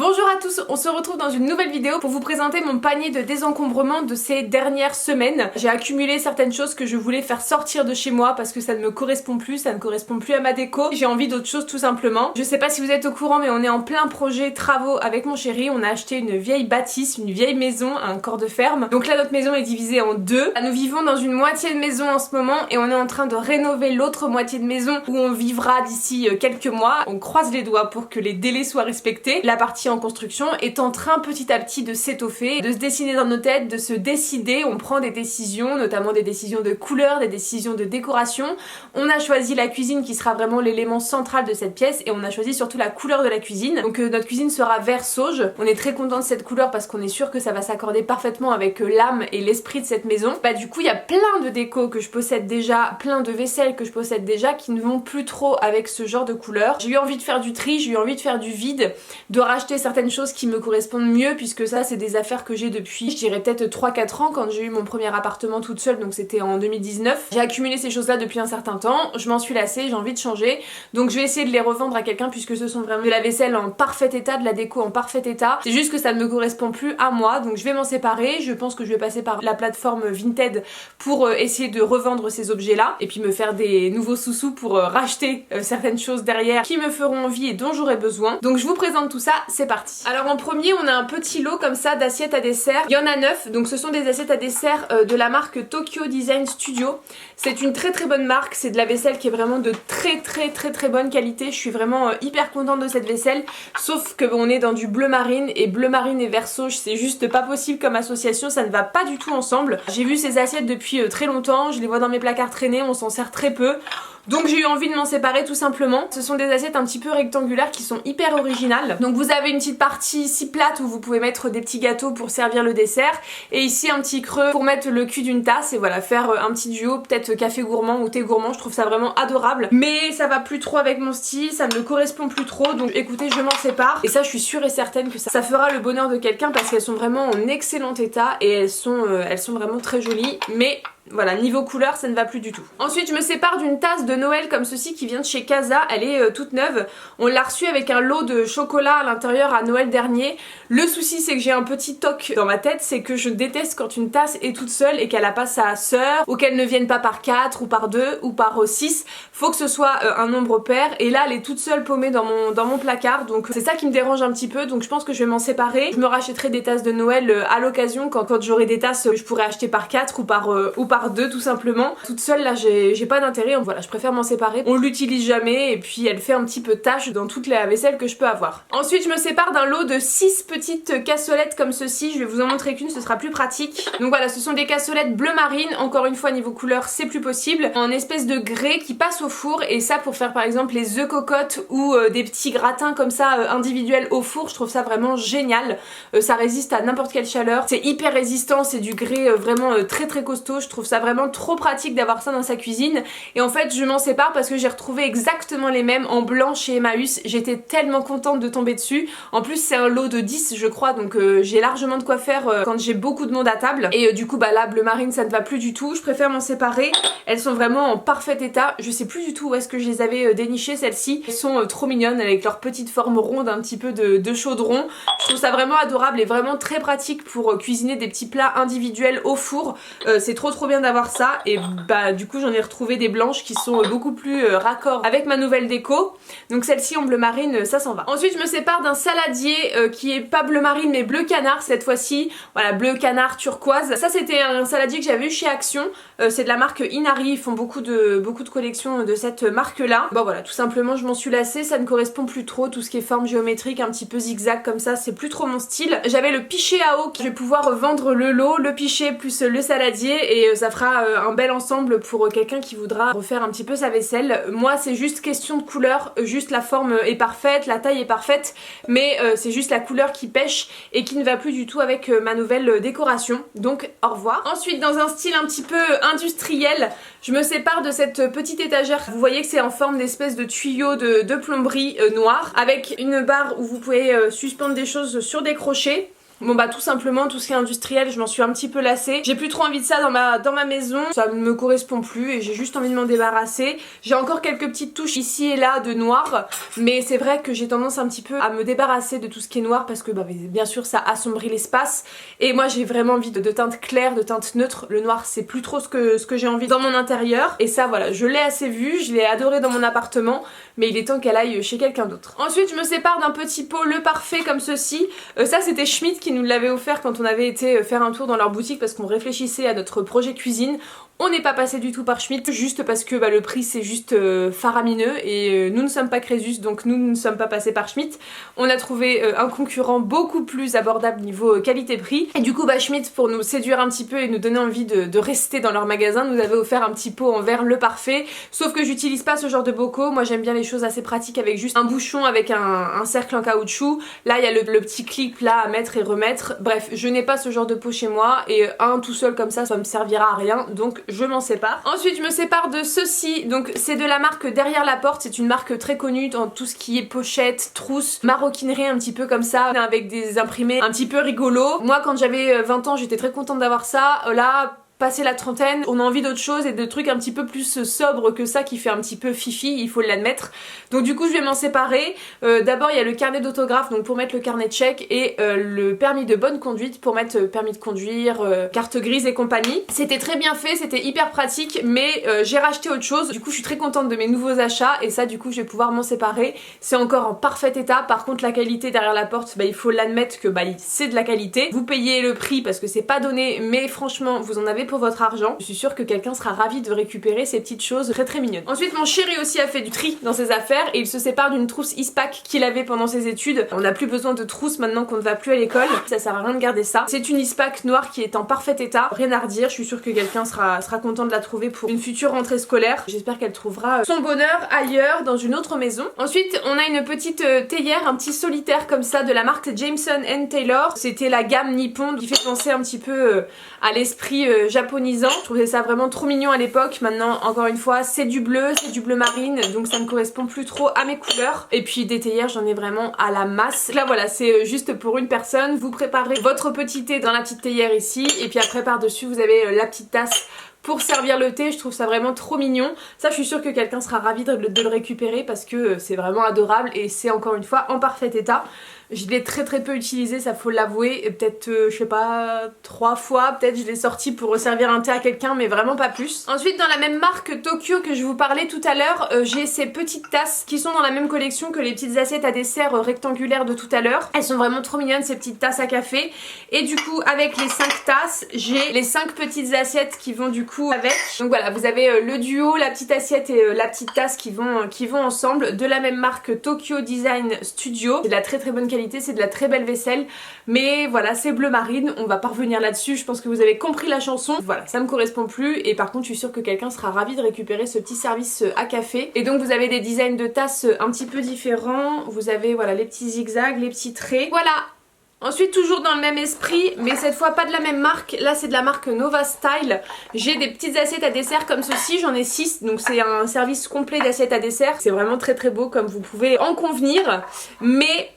Bonjour à tous, on se retrouve dans une nouvelle vidéo pour vous présenter mon panier de désencombrement de ces dernières semaines. J'ai accumulé certaines choses que je voulais faire sortir de chez moi parce que ça ne me correspond plus, ça ne correspond plus à ma déco. J'ai envie d'autre chose tout simplement. Je sais pas si vous êtes au courant mais on est en plein projet travaux avec mon chéri. On a acheté une vieille bâtisse, une vieille maison, un corps de ferme. Donc là notre maison est divisée en deux. Nous vivons dans une moitié de maison en ce moment et on est en train de rénover l'autre moitié de maison où on vivra d'ici quelques mois. On croise les doigts pour que les délais soient respectés. La partie en construction est en train petit à petit de s'étoffer, de se dessiner dans nos têtes, de se décider. On prend des décisions, notamment des décisions de couleur, des décisions de décoration. On a choisi la cuisine qui sera vraiment l'élément central de cette pièce et on a choisi surtout la couleur de la cuisine. Donc notre cuisine sera vert sauge. On est très content de cette couleur parce qu'on est sûr que ça va s'accorder parfaitement avec l'âme et l'esprit de cette maison. Bah du coup il y a plein de décos que je possède déjà, plein de vaisselle que je possède déjà qui ne vont plus trop avec ce genre de couleur. J'ai eu envie de faire du tri, j'ai eu envie de faire du vide, de racheter certaines choses qui me correspondent mieux puisque ça c'est des affaires que j'ai depuis je dirais peut-être 3-4 ans quand j'ai eu mon premier appartement toute seule, donc c'était en 2019. J'ai accumulé ces choses là depuis un certain temps, je m'en suis lassée, j'ai envie de changer, donc je vais essayer de les revendre à quelqu'un puisque ce sont vraiment de la vaisselle en parfait état, de la déco en parfait état. C'est juste que ça ne me correspond plus à moi, donc je vais m'en séparer. Je pense que je vais passer par la plateforme Vinted pour essayer de revendre ces objets là et puis me faire des nouveaux sous-sous pour racheter certaines choses derrière qui me feront envie et dont j'aurai besoin. Donc je vous présente tout ça, c'est parti. Alors en premier on a un petit lot comme ça d'assiettes à dessert, il y en a 9, donc ce sont des assiettes à dessert de la marque Tokyo Design Studio. C'est une très bonne marque, c'est de la vaisselle qui est vraiment de très bonne qualité. Je suis vraiment hyper contente de cette vaisselle, sauf que on est dans du bleu marine et bleu marine et vert sauge, c'est juste pas possible comme association, ça ne va pas du tout ensemble. J'ai vu ces assiettes depuis très longtemps, je les vois dans mes placards traîner, on s'en sert très peu. Donc j'ai eu envie de m'en séparer tout simplement. Ce sont des assiettes un petit peu rectangulaires qui sont hyper originales. Donc vous avez une petite partie ici plate où vous pouvez mettre des petits gâteaux pour servir le dessert. Et ici un petit creux pour mettre le cul d'une tasse et voilà, faire un petit duo, peut-être café gourmand ou thé gourmand. Je trouve ça vraiment adorable. Mais ça va plus trop avec mon style, ça ne me correspond plus trop. Donc écoutez, je m'en sépare. Et ça je suis sûre et certaine que ça fera le bonheur de quelqu'un parce qu'elles sont vraiment en excellent état et elles sont vraiment très jolies. Mais voilà, niveau couleur ça ne va plus du tout. Ensuite je me sépare d'une tasse de Noël comme ceci qui vient de chez Casa, elle est toute neuve. On l'a reçue avec un lot de chocolat à l'intérieur à Noël dernier. Le souci c'est que j'ai un petit toc dans ma tête, c'est que je déteste quand une tasse est toute seule et qu'elle a pas sa sœur, ou qu'elle ne vienne pas par 4 ou par 2 ou par 6. Faut que ce soit un nombre pair et là elle est toute seule paumée dans mon placard, donc c'est ça qui me dérange un petit peu, donc je pense que je vais m'en séparer. Je me rachèterai des tasses de Noël à l'occasion quand j'aurai des tasses que je pourrais acheter par 4 ou par 2 tout simplement. Toute seule là j'ai pas d'intérêt, voilà, je préfère m'en séparer. On l'utilise jamais et puis elle fait un petit peu tache dans toute la vaisselle que je peux avoir. Ensuite je me sépare d'un lot de 6 petites cassolettes comme ceci, je vais vous en montrer qu'une, ce sera plus pratique. Donc voilà, ce sont des cassolettes bleu marine, encore une fois niveau couleur c'est plus possible, en espèce de grès qui passe au four et ça pour faire par exemple les œufs cocottes ou des petits gratins comme ça individuels au four, je trouve ça vraiment génial. Ça résiste à n'importe quelle chaleur, c'est hyper résistant, c'est du grès vraiment très costaud, je trouve ça vraiment trop pratique d'avoir ça dans sa cuisine. Et en fait je m'en sépare parce que j'ai retrouvé exactement les mêmes en blanc chez Emmaüs, j'étais tellement contente de tomber dessus. En plus c'est un lot de 10 je crois, donc j'ai largement de quoi faire quand j'ai beaucoup de monde à table. Et du coup bah là bleu marine ça ne va plus du tout, je préfère m'en séparer. Elles sont vraiment en parfait état, je sais plus du tout où est-ce que je les avais dénichées celles-ci. Elles sont trop mignonnes avec leur petite forme ronde, un petit peu de chaudron. Je trouve ça vraiment adorable et vraiment très pratique pour cuisiner des petits plats individuels au four. C'est trop bien d'avoir ça et bah du coup j'en ai retrouvé des blanches qui sont beaucoup plus raccord avec ma nouvelle déco. Donc celle-ci en bleu marine ça s'en va. Ensuite je me sépare d'un saladier qui est pas bleu marine mais bleu canard cette fois-ci. Voilà, bleu canard turquoise. Ça c'était un saladier que j'avais eu chez Action. C'est de la marque Inari, ils font beaucoup de collections de cette marque là. Bon voilà, tout simplement je m'en suis lassée, ça ne correspond plus trop, tout ce qui est forme géométrique un petit peu zigzag comme ça c'est plus trop mon style. J'avais le pichet à eau, je vais pouvoir vendre le lot, le pichet plus le saladier et ça fera un bel ensemble pour quelqu'un qui voudra refaire un petit peu sa vaisselle. Moi c'est juste question de couleur, juste la forme est parfaite, la taille est parfaite, mais c'est juste la couleur qui pêche et qui ne va plus du tout avec ma nouvelle décoration, donc au revoir. Ensuite dans un style un petit peu industriel, je me sépare de cette petite étagère. Vous voyez que c'est en forme d'espèce de tuyau de plomberie noir avec une barre où vous pouvez suspendre des choses sur des crochets. Bon bah tout simplement tout ce qui est industriel je m'en suis un petit peu lassée. J'ai plus trop envie de ça dans ma maison, ça ne me correspond plus et j'ai juste envie de m'en débarrasser. J'ai encore quelques petites touches ici et là de noir, mais c'est vrai que j'ai tendance un petit peu à me débarrasser de tout ce qui est noir parce que bah, bien sûr ça assombrit l'espace et moi j'ai vraiment envie de teintes claires, de teintes neutres. Le noir c'est plus trop ce que j'ai envie dans mon intérieur et ça voilà, je l'ai assez vu, je l'ai adoré dans mon appartement, mais il est temps qu'elle aille chez quelqu'un d'autre. Ensuite je me sépare d'un petit pot Le Parfait comme ceci. Ça c'était Schmidt qui nous l'avait offert quand on avait été faire un tour dans leur boutique parce qu'on réfléchissait à notre projet cuisine. On n'est pas passé du tout par Schmidt juste parce que bah, le prix c'est juste faramineux et nous ne sommes pas Crésus donc nous ne sommes pas passés par Schmidt. On a trouvé un concurrent beaucoup plus abordable niveau qualité-prix et du coup bah, Schmidt pour nous séduire un petit peu et nous donner envie de rester dans leur magasin nous avait offert un petit pot en verre Le Parfait, sauf que j'utilise pas ce genre de bocaux. Moi j'aime bien les choses assez pratiques avec juste un bouchon avec un cercle en caoutchouc. Là il y a le petit clip là à mettre et remettre. Bref, je n'ai pas ce genre de pot chez moi et un tout seul comme ça me servira à rien donc je m'en sépare. Ensuite je me sépare de ceci, donc c'est de la marque Derrière la Porte, c'est une marque très connue dans tout ce qui est pochette, trousse, maroquinerie un petit peu comme ça avec des imprimés un petit peu rigolos. Moi quand j'avais 20 ans j'étais très contente d'avoir ça, là passé la trentaine, on a envie d'autre chose et de trucs un petit peu plus sobres que ça qui fait un petit peu fifi, il faut l'admettre. Donc du coup je vais m'en séparer. D'abord il y a le carnet d'autographe donc pour mettre le carnet de chèques et le permis de bonne conduite pour mettre permis de conduire, carte grise et compagnie. C'était très bien fait, c'était hyper pratique mais j'ai racheté autre chose. Du coup je suis très contente de mes nouveaux achats et ça du coup je vais pouvoir m'en séparer. C'est encore en parfait état. Par contre la qualité Derrière la Porte, bah, il faut l'admettre que bah, c'est de la qualité. Vous payez le prix parce que c'est pas donné mais franchement vous en avez pour votre argent. Je suis sûre que quelqu'un sera ravi de récupérer ces petites choses très très mignonnes. Ensuite mon chéri aussi a fait du tri dans ses affaires et il se sépare d'une trousse Ispac qu'il avait pendant ses études. On n'a plus besoin de trousse maintenant qu'on ne va plus à l'école. Ça sert à rien de garder ça. C'est une Ispac noire qui est en parfait état. Rien à redire. Je suis sûre que quelqu'un sera content de la trouver pour une future rentrée scolaire. J'espère qu'elle trouvera son bonheur ailleurs dans une autre maison. Ensuite on a une petite théière, un petit solitaire comme ça de la marque Jameson & Taylor. C'était la gamme Nippon qui fait penser un petit peu à l'esprit japonisant. Je trouvais ça vraiment trop mignon à l'époque. Maintenant encore une fois c'est du bleu marine donc ça ne correspond plus trop à mes couleurs. Et puis des théières j'en ai vraiment à la masse. Là voilà c'est juste pour une personne. Vous préparez votre petit thé dans la petite théière ici et puis après par dessus vous avez la petite tasse pour servir le thé. Je trouve ça vraiment trop mignon. Ça je suis sûre que quelqu'un sera ravi de le récupérer parce que c'est vraiment adorable et c'est encore une fois en parfait état. Je l'ai très peu utilisé, ça faut l'avouer, peut-être je sais pas 3 fois, peut-être je l'ai sorti pour resservir un thé à quelqu'un mais vraiment pas plus. Ensuite dans la même marque Tokyo que je vous parlais tout à l'heure, j'ai ces petites tasses qui sont dans la même collection que les petites assiettes à dessert rectangulaires de tout à l'heure. Elles sont vraiment trop mignonnes ces petites tasses à café et du coup avec les 5 tasses j'ai les 5 petites assiettes qui vont du coup avec. Donc voilà vous avez le duo, la petite assiette et la petite tasse qui vont ensemble de la même marque Tokyo Design Studio. C'est de la très bonne qualité, c'est de la très belle vaisselle mais voilà c'est bleu marine, on va pas revenir là-dessus, je pense que vous avez compris la chanson. Voilà ça me correspond plus et par contre je suis sûre que quelqu'un sera ravi de récupérer ce petit service à café. Et donc vous avez des designs de tasses un petit peu différents, vous avez voilà les petits zigzags, les petits traits, voilà. Ensuite toujours dans le même esprit mais cette fois pas de la même marque, là c'est de la marque Nova Style. J'ai des petites assiettes à dessert comme ceci, j'en ai 6 donc c'est un service complet d'assiettes à dessert. C'est vraiment très beau comme vous pouvez en convenir mais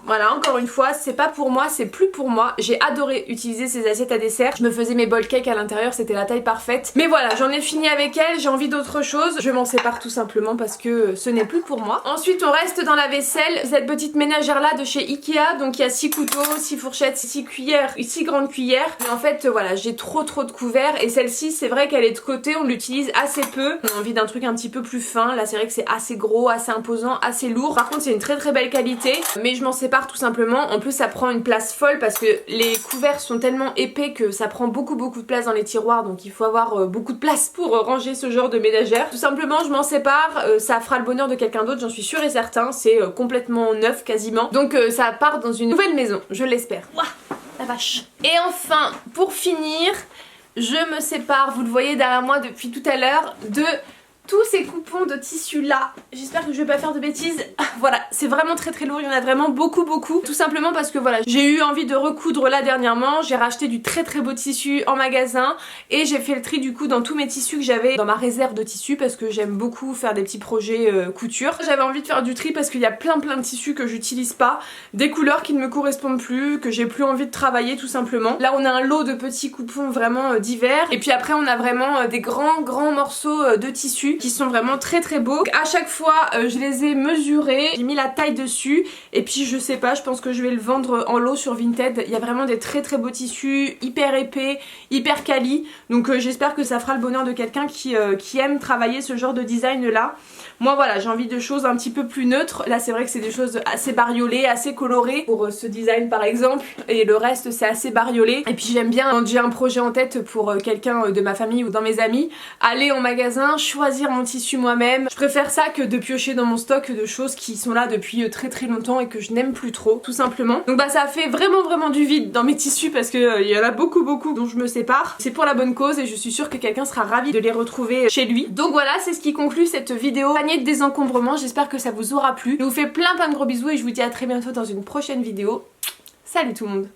voilà encore une fois c'est pas pour moi, c'est plus pour moi. J'ai adoré utiliser ces assiettes à dessert. Je me faisais mes bowl cakes à l'intérieur, c'était la taille parfaite. Mais voilà j'en ai fini avec elles, j'ai envie d'autre chose. Je m'en sépare tout simplement parce que ce n'est plus pour moi. Ensuite on reste dans la vaisselle. Cette petite ménagère là de chez Ikea. Donc il y a 6 couteaux, 6 fourchettes, 6 cuillères, 6 grandes cuillères. Mais en fait voilà j'ai trop de couverts. Et celle-ci c'est vrai qu'elle est de côté, on l'utilise assez peu. On a envie d'un truc un petit peu plus fin. Là c'est vrai que c'est assez gros, assez imposant, assez lourd. Par contre c'est une très belle qualité. Mais je m'en sépare tout simplement. En plus ça prend une place folle parce que les couverts sont tellement épais que ça prend beaucoup de place dans les tiroirs, donc il faut avoir beaucoup de place pour ranger ce genre de ménagère. Tout simplement je m'en sépare, ça fera le bonheur de quelqu'un d'autre, j'en suis sûre et certain. C'est complètement neuf quasiment, donc ça part dans une nouvelle maison, je l'espère. Ouah, la vache. Et enfin pour finir je me sépare, vous le voyez derrière moi depuis tout à l'heure, de tous ces coupons de tissu là, j'espère que je vais pas faire de bêtises. Voilà, c'est vraiment très lourd, il y en a vraiment beaucoup. Tout simplement parce que voilà, j'ai eu envie de recoudre là dernièrement, j'ai racheté du très beau tissu en magasin et j'ai fait le tri du coup dans tous mes tissus que j'avais dans ma réserve de tissus parce que j'aime beaucoup faire des petits projets couture. J'avais envie de faire du tri parce qu'il y a plein de tissus que j'utilise pas, des couleurs qui ne me correspondent plus, que j'ai plus envie de travailler tout simplement. Là on a un lot de petits coupons vraiment divers et puis après on a vraiment des grands morceaux de tissu qui sont vraiment très beaux. Donc, à chaque fois je les ai mesurés, j'ai mis la taille dessus et puis je sais pas, je pense que je vais le vendre en lot sur Vinted. Il y a vraiment des très beaux tissus, hyper épais, hyper quali. Donc j'espère que ça fera le bonheur de quelqu'un qui aime travailler ce genre de design là. Moi voilà, j'ai envie de choses un petit peu plus neutres. Là c'est vrai que c'est des choses assez bariolées, assez colorées pour ce design par exemple. Et le reste c'est assez bariolé. Et puis j'aime bien, quand j'ai un projet en tête pour quelqu'un de ma famille ou dans mes amis, aller en magasin, choisir mon tissu moi-même. Je préfère ça que de piocher dans mon stock de choses qui sont là depuis très longtemps et que je n'aime plus trop, tout simplement. Donc bah ça a fait vraiment du vide dans mes tissus parce que il y en a beaucoup dont je me sépare. C'est pour la bonne cause et je suis sûre que quelqu'un sera ravi de les retrouver chez lui. Donc voilà, c'est ce qui conclut cette vidéo panier de désencombrement. J'espère que ça vous aura plu. Je vous fais plein de gros bisous et je vous dis à très bientôt dans une prochaine vidéo. Salut tout le monde!